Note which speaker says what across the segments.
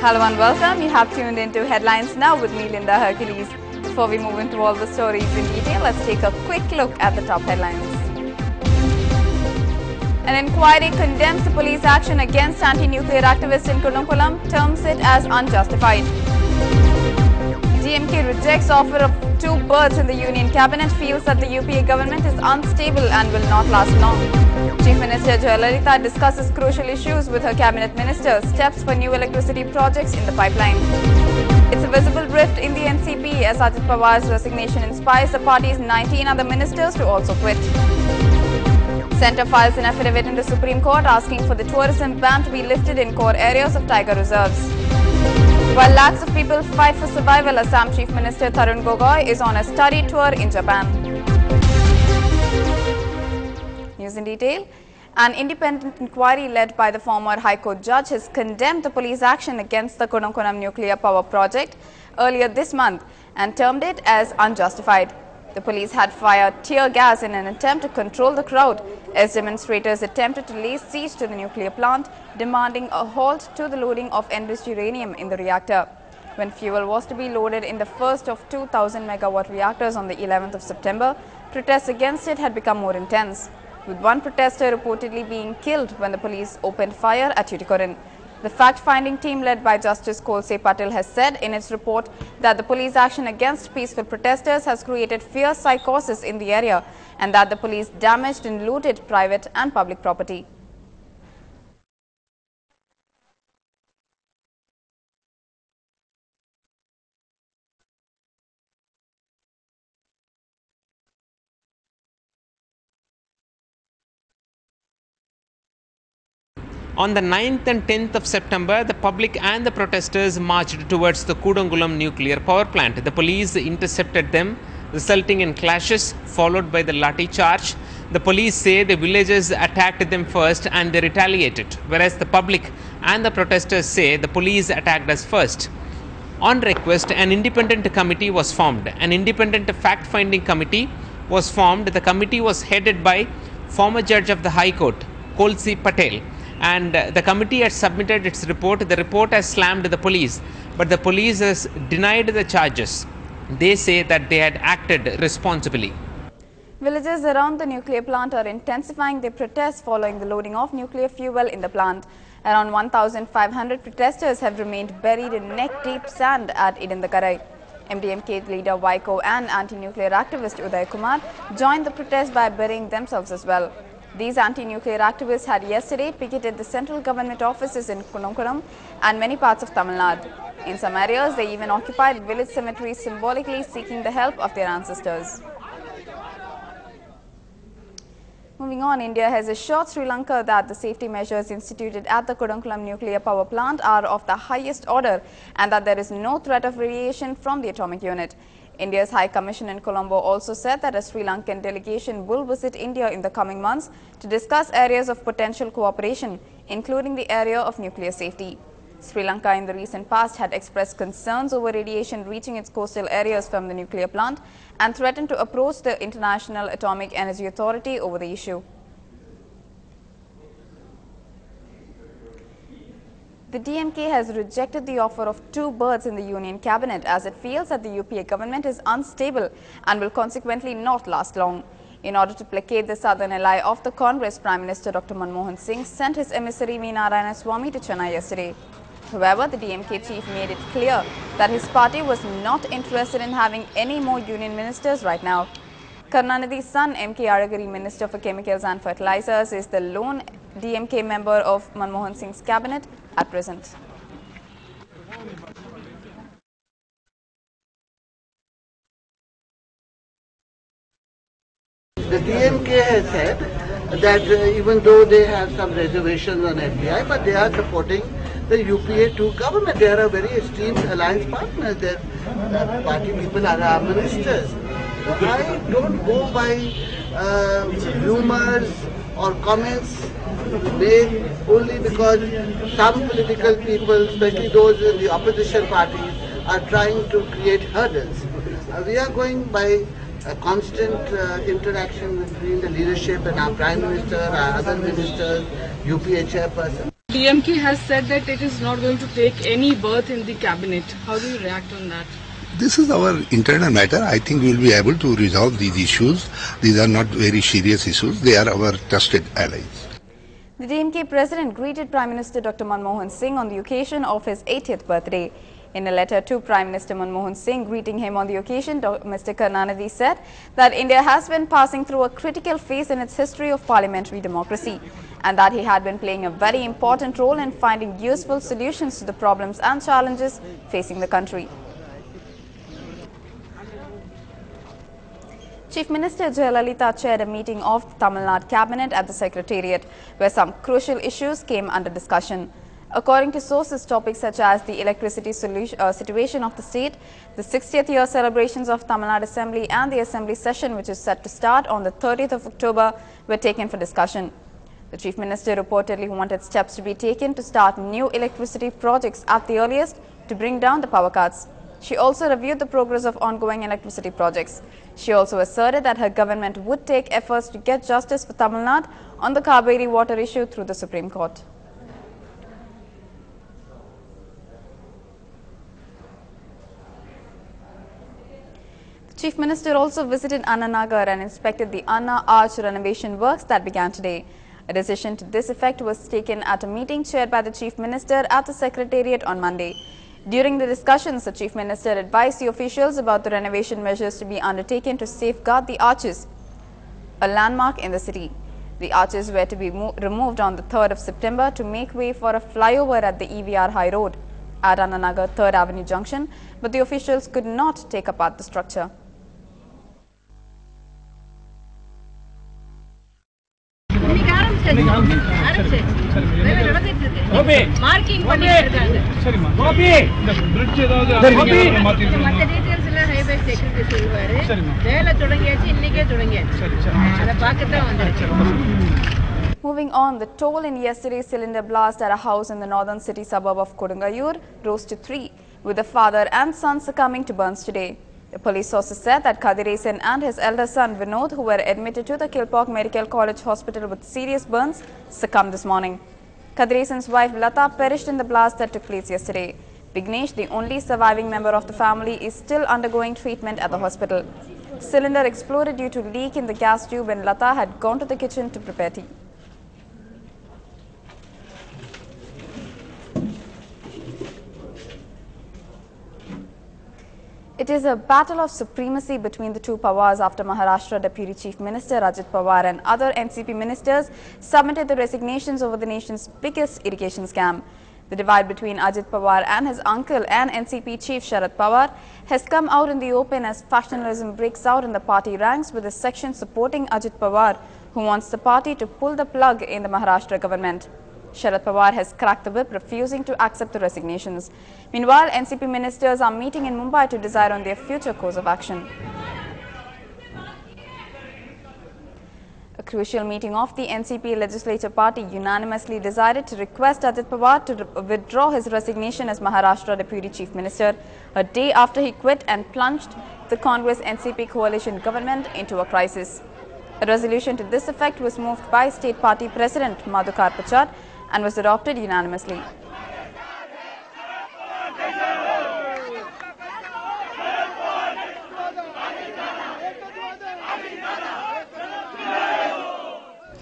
Speaker 1: Hello and welcome. You have tuned into Headlines Now with me, Linda Hercules. Before we move into all the stories in detail, let's take a quick look at the top headlines. An inquiry condemns the police action against anti-nuclear activists in Kudankulam, terms it as unjustified. DMK rejects offer of two berths in the Union Cabinet, feels that the UPA government is unstable and will not last long. Chief Minister Jayalalitha discusses crucial issues with her cabinet ministers, steps for new electricity projects in the pipeline. It's a visible rift in the NCP as Ajit Pawar's resignation inspires the party's 19 other ministers to also quit. Centre files an affidavit in the Supreme Court asking for the tourism ban to be lifted in core areas of tiger reserves. While lakhs of people fight for survival, Assam Chief Minister Tarun Gogoi is on a study tour in Japan. News in detail. An independent inquiry led by the former High Court judge has condemned the police action against the Kudankulam nuclear power project earlier this month and termed it as unjustified. The police had fired tear gas in an attempt to control the crowd as demonstrators attempted to lay siege to the nuclear plant, demanding a halt to the loading of enriched uranium in the reactor. When fuel was to be loaded in the first of 2,000 megawatt reactors on the 11th of September, protests against it had become more intense, with one protester reportedly being killed when the police opened fire at Tuticorin. The fact-finding team led by Justice Kolse Patil has said in its report that the police action against peaceful protesters has created fierce psychosis in the area and that the police damaged and looted private and public property.
Speaker 2: On the 9th and 10th of September, the public and the protesters marched towards the Kudankulam nuclear power plant. The police intercepted them, resulting in clashes followed by the lathi charge. The police say the villagers attacked them first and they retaliated, whereas the public and the protesters say the police attacked us first. On request, an independent committee was formed. An independent fact-finding committee was formed. The committee was headed by former judge of the High Court, Kolse Patil. And the committee had submitted its report. The report has slammed the police, but the police has denied the charges. They say that they had acted responsibly.
Speaker 1: Villagers around the nuclear plant are intensifying their protests following the loading of nuclear fuel in the plant. Around 1,500 protesters have remained buried in neck-deep sand at Idindakarai. MDMK leader Vaiko and anti-nuclear activist Uday Kumar joined the protest by burying themselves as well. These anti-nuclear activists had yesterday picketed the central government offices in Kudankulam and many parts of Tamil Nadu. In some areas, they even occupied village cemeteries, symbolically seeking the help of their ancestors. Moving on, India has assured Sri Lanka that the safety measures instituted at the Kudankulam nuclear power plant are of the highest order and that there is no threat of radiation from the atomic unit. India's High Commission in Colombo also said that a Sri Lankan delegation will visit India in the coming months to discuss areas of potential cooperation, including the area of nuclear safety. Sri Lanka in the recent past had expressed concerns over radiation reaching its coastal areas from the nuclear plant and threatened to approach the International Atomic Energy Authority over the issue. The DMK has rejected the offer of two berths in the Union Cabinet as it feels that the UPA government is unstable and will consequently not last long. In order to placate the southern ally of the Congress, Prime Minister Dr. Manmohan Singh sent his emissary V. Narayanaswamy to Chennai yesterday. However, the DMK chief made it clear that his party was not interested in having any more union ministers right now. Karunanidhi's son, M.K. Alagiri, Minister for Chemicals and Fertilizers, is the lone DMK member of Manmohan Singh's cabinet at present.
Speaker 3: The DMK has said that even though they have some reservations on FDI, but they are supporting the UPA2 government. They are a very esteemed alliance partner. Their party people are our ministers. I don't go by rumors or comments made only because some political people, especially those in the opposition parties, are trying to create hurdles. We are going by a constant interaction between the leadership and our Prime Minister, our other ministers, UPA chairperson.
Speaker 4: DMK has said that it is not going to take any berth in the cabinet. How do you react on that?
Speaker 5: This is our internal matter. I think we will be able to resolve these issues. These are not very serious issues. They are our trusted allies.
Speaker 1: The DMK president greeted Prime Minister Dr. Manmohan Singh on the occasion of his 80th birthday. In a letter to Prime Minister Manmohan Singh greeting him on the occasion, Mr. Karnanidhi said that India has been passing through a critical phase in its history of parliamentary democracy and that he had been playing a very important role in finding useful solutions to the problems and challenges facing the country. Chief Minister Jayalalitha chaired a meeting of the Tamil Nadu cabinet at the Secretariat, where some crucial issues came under discussion. According to sources, topics such as the electricity situation of the state, the 60th year celebrations of Tamil Nadu Assembly and the Assembly session, which is set to start on the 30th of October, were taken for discussion. The Chief Minister reportedly wanted steps to be taken to start new electricity projects at the earliest to bring down the power cuts. She also reviewed the progress of ongoing electricity projects. She also asserted that her government would take efforts to get justice for Tamil Nadu on the Kaveri water issue through the Supreme Court. The Chief Minister also visited Anna Nagar and inspected the Anna Arch renovation works that began today. A decision to this effect was taken at a meeting chaired by the Chief Minister at the Secretariat on Monday. During the discussions, the Chief Minister advised the officials about the renovation measures to be undertaken to safeguard the arches, a landmark in the city. The arches were to be removed on the 3rd of September to make way for a flyover at the EVR High Road at Annanagar 3rd Avenue Junction, but the officials could not take apart the structure.
Speaker 6: Marking
Speaker 1: Moving on, the toll in yesterday's cylinder blast at a house in the northern city suburb of Kodungayur rose to 3, with the father and son succumbing to burns today. The police sources said that Kadiresan and his elder son Vinod, who were admitted to the Kilpauk Medical College Hospital with serious burns, succumbed this morning. Kadiresan's wife Lata perished in the blast that took place yesterday. Vignesh, the only surviving member of the family, is still undergoing treatment at the hospital. The cylinder exploded due to a leak in the gas tube when Lata had gone to the kitchen to prepare tea. It is a battle of supremacy between the two Pawars after Maharashtra Deputy Chief Minister Ajit Pawar and other NCP ministers submitted the resignations over the nation's biggest irrigation scam. The divide between Ajit Pawar and his uncle and NCP Chief Sharad Pawar has come out in the open as factionalism breaks out in the party ranks, with a section supporting Ajit Pawar who wants the party to pull the plug in the Maharashtra government. Sharad Pawar has cracked the whip, refusing to accept the resignations. Meanwhile, NCP ministers are meeting in Mumbai to decide on their future course of action. A crucial meeting of the NCP Legislature Party unanimously decided to request Ajit Pawar to withdraw his resignation as Maharashtra Deputy Chief Minister a day after he quit and plunged the Congress-NCP coalition government into a crisis. A resolution to this effect was moved by State Party President Madhukar Pachad and was adopted unanimously.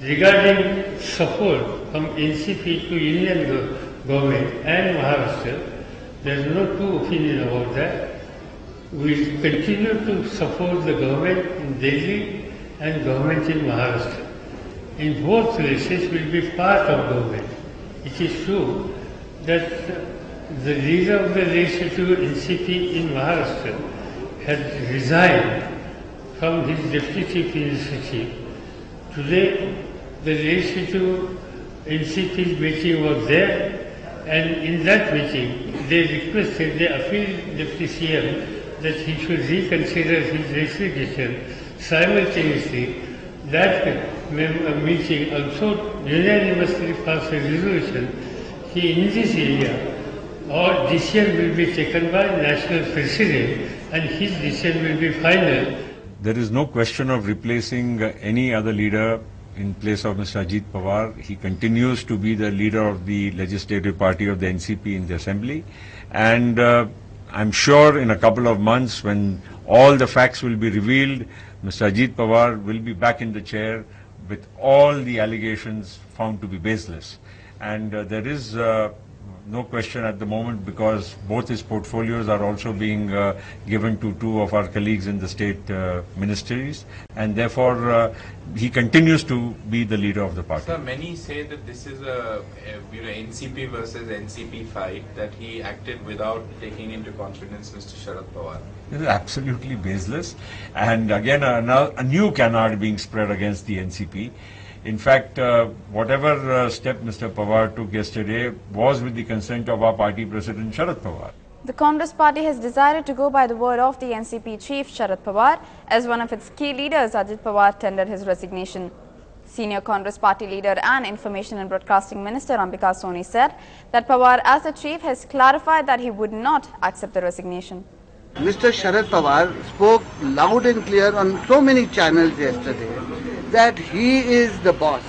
Speaker 7: Regarding support from NCP to Union government and Maharashtra, there is no two opinions about that. We will continue to support the government in Delhi and government in Maharashtra. In both places we will be part of government. It is true that the leader of the legislature NCP in Maharashtra had resigned from his deputy chief minister. Today the legislature NCP meeting was there, and in that meeting they requested, they appealed Deputy CM that he should reconsider his resignation. Simultaneously, that meeting also unanimously passed a resolution. In this area, all decision will be taken by national president, and his decision will be final.
Speaker 8: There is no question of replacing any other leader
Speaker 6: in place of Mr. Ajit Pawar. He continues to be the leader of the legislative party of the NCP in the assembly, and I'm sure in a couple of months, when all the facts will be revealed, Mr. Ajit Pawar will be back in the chair with all the allegations found to be baseless. And there is no question at the moment, because both his portfolios are also being given to two of our colleagues in the state ministries, and therefore he continues to be the leader of the party.
Speaker 8: Sir, many say that this is a NCP versus NCP fight, that he acted without taking into confidence Mr. Sharad Pawar.
Speaker 6: This is absolutely baseless, and again a new canard being spread against the NCP. In fact, whatever step Mr. Pawar took yesterday was with the consent of our party president Sharad Pawar.
Speaker 1: The Congress party has decided to go by the word of the NCP chief Sharad Pawar. As one of its key leaders, Ajit Pawar tendered his resignation. Senior Congress party leader and Information and Broadcasting Minister Ambika Soni said that Pawar, as the chief, has clarified that he would not accept the resignation.
Speaker 3: Mr. Sharad Pawar spoke loud and clear on so many channels yesterday that he is the boss,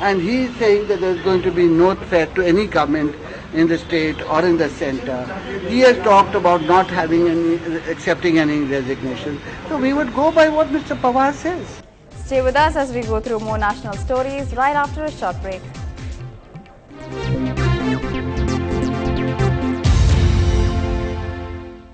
Speaker 3: and he is saying that there is going to be no threat to any government in the state or in the center. He has talked about not accepting any resignation. So we would go by what Mr. Pawar says.
Speaker 1: Stay with us as we go through more national stories right after a short break.